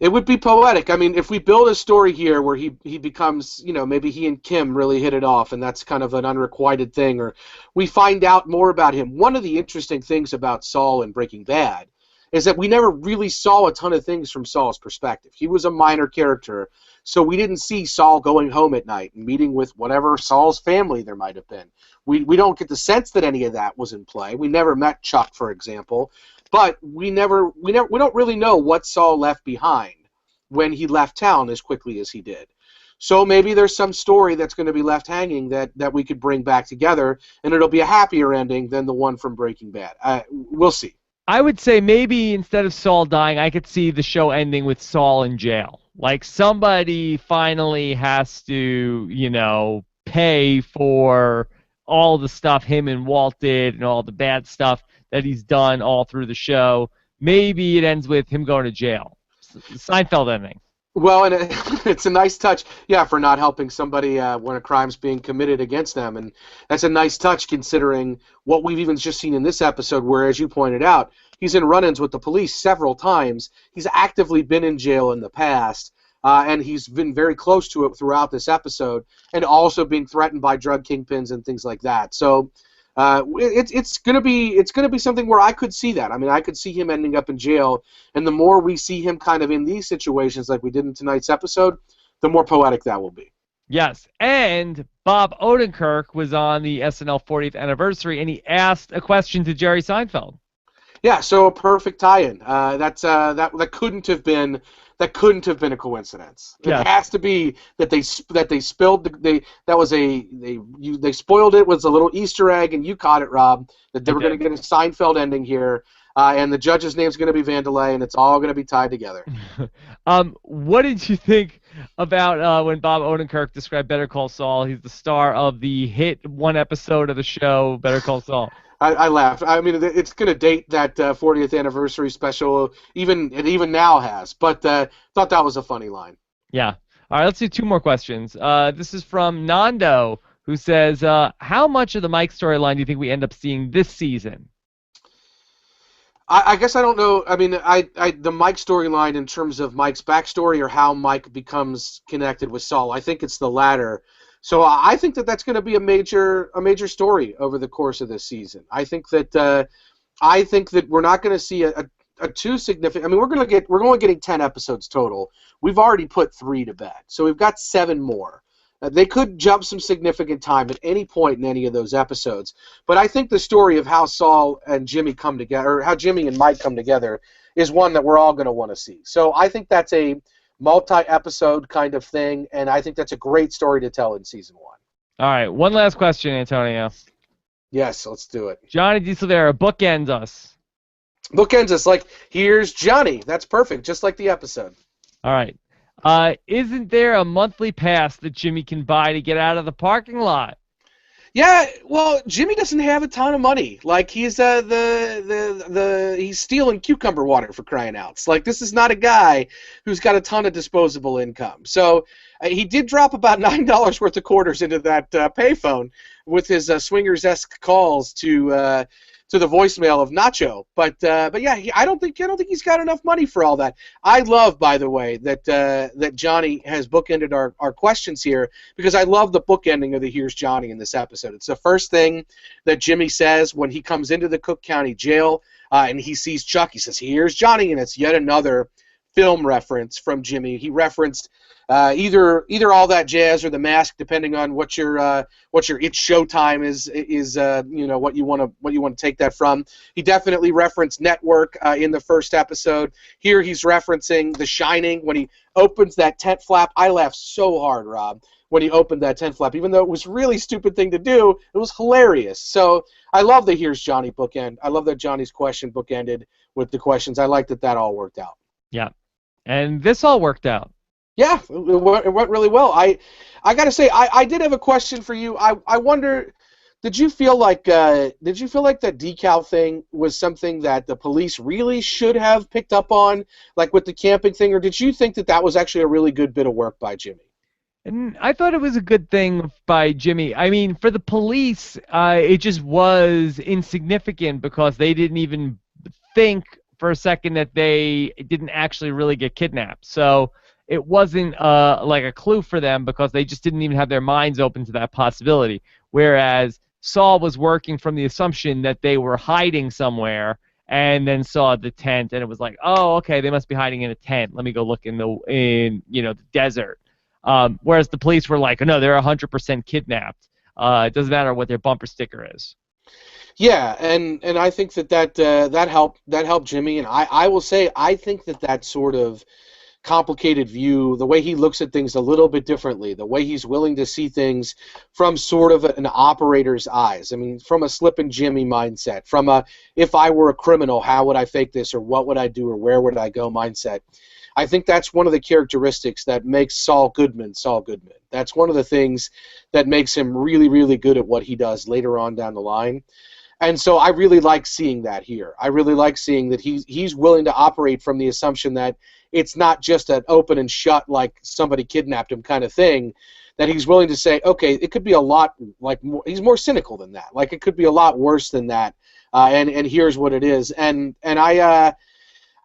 It would be poetic. I mean, if we build a story here where he becomes, maybe he and Kim really hit it off, and that's kind of an unrequited thing, or we find out more about him. One of the interesting things about Saul in Breaking Bad is that we never really saw a ton of things from Saul's perspective. He was a minor character, so we didn't see Saul going home at night and meeting with whatever Saul's family there might have been. We don't get the sense that any of that was in play. We never met Chuck, for example. But we don't really know what Saul left behind when he left town as quickly as he did. So maybe there's some story that's going to be left hanging that we could bring back together, and it'll be a happier ending than the one from Breaking Bad. We'll see. I would say maybe instead of Saul dying, I could see the show ending with Saul in jail. Like somebody finally has to, pay for all the stuff him and Walt did and all the bad stuff that he's done all through the show. Maybe it ends with him going to jail. Seinfeld ending. Well, and it's a nice touch, yeah, for not helping somebody when a crime's being committed against them, and that's a nice touch considering what we've even just seen in this episode, where, as you pointed out, he's in run-ins with the police several times. He's actively been in jail in the past, and he's been very close to it throughout this episode, and also being threatened by drug kingpins and things like that. So it's gonna be something where I could see that. I mean, I could see him ending up in jail, and the more we see him kind of in these situations, like we did in tonight's episode, the more poetic that will be. Yes, and Bob Odenkirk was on the SNL 40th anniversary, and he asked a question to Jerry Seinfeld. Yeah, so a perfect tie-in. That couldn't have been a coincidence. It Yes. has to be that they spilled they spoiled it with a little Easter egg, and you caught it, Rob. That they I were going to did. get a Seinfeld ending here, and the judge's name's going to be Vandelay, and it's all going to be tied together. What did you think about when Bob Odenkirk described Better Call Saul? He's the star of the hit one episode of the show, Better Call Saul. I laughed. I mean, it's going to date that 40th anniversary special. Even now has, but thought that was a funny line. Yeah. All right, let's do two more questions. This is from Nando, who says, how much of the Mike storyline do you think we end up seeing this season? I guess I don't know. I mean, the Mike storyline in terms of Mike's backstory or how Mike becomes connected with Saul. I think it's the latter. So I think that that's going to be a major story over the course of this season. I think that we're not going to see a too significant. I mean, we're only getting 10 episodes total. We've already put 3 to bed, so we've got 7 more. They could jump some significant time at any point in any of those episodes. But I think the story of how Saul and Jimmy come together, or how Jimmy and Mike come together, is one that we're all going to want to see. So I think that's a multi-episode kind of thing, and I think that's a great story to tell in season 1. All right, one last question, Antonio. Yes, let's do it. Johnny DeSilvera, bookends us. Bookends us like, here's Johnny. That's perfect, just like the episode. All right. Isn't there a monthly pass that Jimmy can buy to get out of the parking lot? Yeah, well, Jimmy doesn't have a ton of money. Like he's he's stealing cucumber water for crying outs. Like this is not a guy who's got a ton of disposable income. So he did drop about $9 worth of quarters into that payphone with his swingers-esque calls to the voicemail of Nacho. But yeah, I don't think he's got enough money for all that. I love, by the way, that Johnny has bookended our questions here, because I love the bookending of the Here's Johnny in this episode. It's the first thing that Jimmy says when he comes into the Cook County Jail and he sees Chuck. He says, "Here's Johnny," and it's yet another film reference from Jimmy. He referenced either All That Jazz or The Mask, depending on what your It's Showtime is what you want to take that from. He definitely referenced Network in the first episode. Here he's referencing The Shining when he opens that tent flap. I laughed so hard, Rob, when he opened that tent flap, even though it was a really stupid thing to do. It was hilarious. So I love the Here's Johnny bookend. I love that Johnny's question bookended with the questions. I like that all worked out. Yeah, and this all worked out. Yeah, it went really well. I got to say, I did have a question for you. I wonder, did you feel like that decal thing was something that the police really should have picked up on, like with the camping thing, or did you think that was actually a really good bit of work by Jimmy? And I thought it was a good thing by Jimmy. I mean, for the police, it just was insignificant because they didn't even think for a second that they didn't actually really get kidnapped. So it wasn't like a clue for them because they just didn't even have their minds open to that possibility. Whereas Saul was working from the assumption that they were hiding somewhere and then saw the tent and it was like, oh, okay, they must be hiding in a tent. Let me go look in the desert. Whereas the police were like, no, they're 100% kidnapped. It doesn't matter what their bumper sticker is. Yeah, and I think that helped Jimmy, and I will say I think that sort of complicated view, the way he looks at things a little bit differently, the way he's willing to see things from sort of an operator's eyes. I mean, from a Slippin' Jimmy mindset, from a if I were a criminal, how would I fake this, or what would I do, or where would I go mindset. I think that's one of the characteristics that makes Saul Goodman Saul Goodman. That's one of the things that makes him really, really good at what he does later on down the line. And so I really like seeing that here. I really like seeing that he's willing to operate from the assumption that it's not just an open and shut, like somebody kidnapped him kind of thing, that he's willing to say, okay, it could be a lot, like he's more cynical than that. Like it could be a lot worse than that, and here's what it is. And I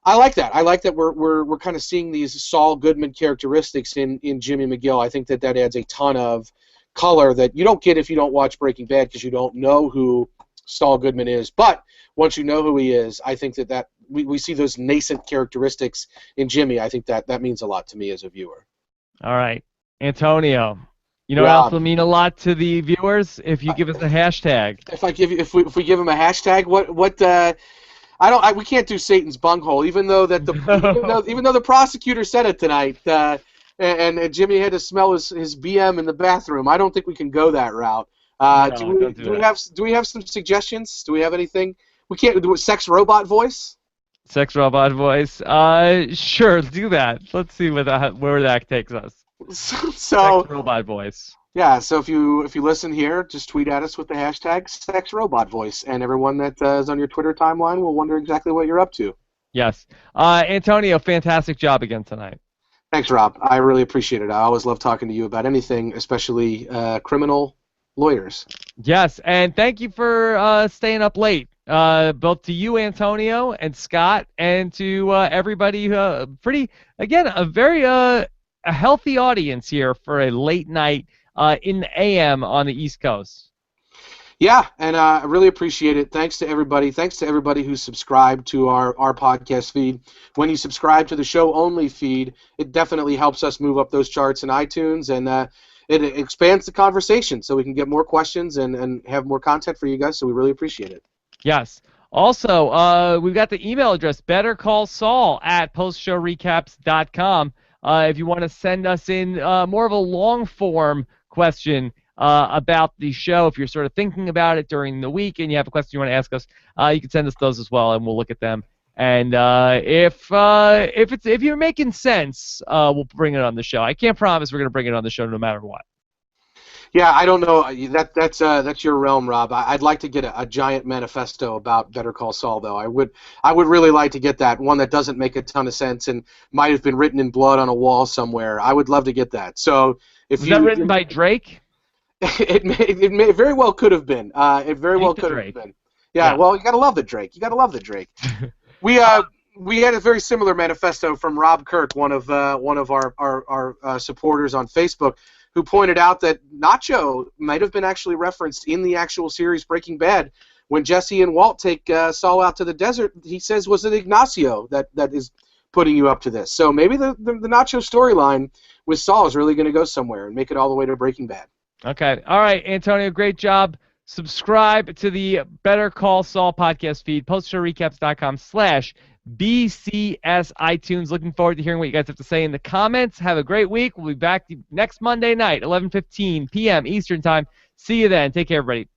like that. I like that we're kind of seeing these Saul Goodman characteristics in Jimmy McGill. I think that adds a ton of color that you don't get if you don't watch Breaking Bad, because you don't know who Saul Goodman is. But once you know who he is, I think that we see those nascent characteristics in Jimmy. I think that means a lot to me as a viewer. All right, Antonio. You know what else will mean a lot to the viewers if you give us a hashtag. If we give him a hashtag, we can't do Satan's bunghole, even though the prosecutor said it tonight, and Jimmy had to smell his BM in the bathroom. I don't think we can go that route. Do we have some suggestions? Do we have anything? We can't do a sex robot voice. Sex robot voice. Sure, do that. Let's see where that takes us. So sex robot voice. Yeah. So if you listen here, just tweet at us with the hashtag sex robot voice, and everyone that is on your Twitter timeline will wonder exactly what you're up to. Yes. Antonio, fantastic job again tonight. Thanks, Rob. I really appreciate it. I always love talking to you about anything, especially criminal lawyers. Yes, and thank you for staying up late, both to you, Antonio, and Scott, and to everybody. A very a healthy audience here for a late night in the AM on the East Coast. Yeah, and I really appreciate it. Thanks to everybody. Thanks to everybody who subscribed to our podcast feed. When you subscribe to the show only feed, it definitely helps us move up those charts in iTunes, and it expands the conversation so we can get more questions and have more content for you guys. So we really appreciate it. Yes. Also, we've got the email address, bettercallsaul@postshowrecaps.com. If you want to send us in more of a long-form question about the show, if you're sort of thinking about it during the week and you have a question you want to ask us, you can send us those as well, and we'll look at them. And if you're making sense, we'll bring it on the show. I can't promise we're going to bring it on the show no matter what. Yeah, I don't know. That's your realm, Rob. I'd like to get a giant manifesto about Better Call Saul, though. I would really like to get that, one that doesn't make a ton of sense and might have been written in blood on a wall somewhere. I would love to get that. So if Was that written by Drake? it very well could have been. It very well could have been. Yeah, well, you gotta love the Drake. You gotta love the Drake. We had a very similar manifesto from Rob Kirk, one of our supporters on Facebook, who pointed out that Nacho might have been actually referenced in the actual series Breaking Bad. When Jesse and Walt take Saul out to the desert, he says, was it Ignacio that is putting you up to this? So maybe the Nacho storyline with Saul is really going to go somewhere and make it all the way to Breaking Bad. Okay. All right, Antonio, great job. Subscribe to the Better Call Saul podcast feed, postshowrecaps.com/BCS iTunes. Looking forward to hearing what you guys have to say in the comments. Have a great week. We'll be back next Monday night, 11:15 p.m. Eastern Time. See you then. Take care, everybody.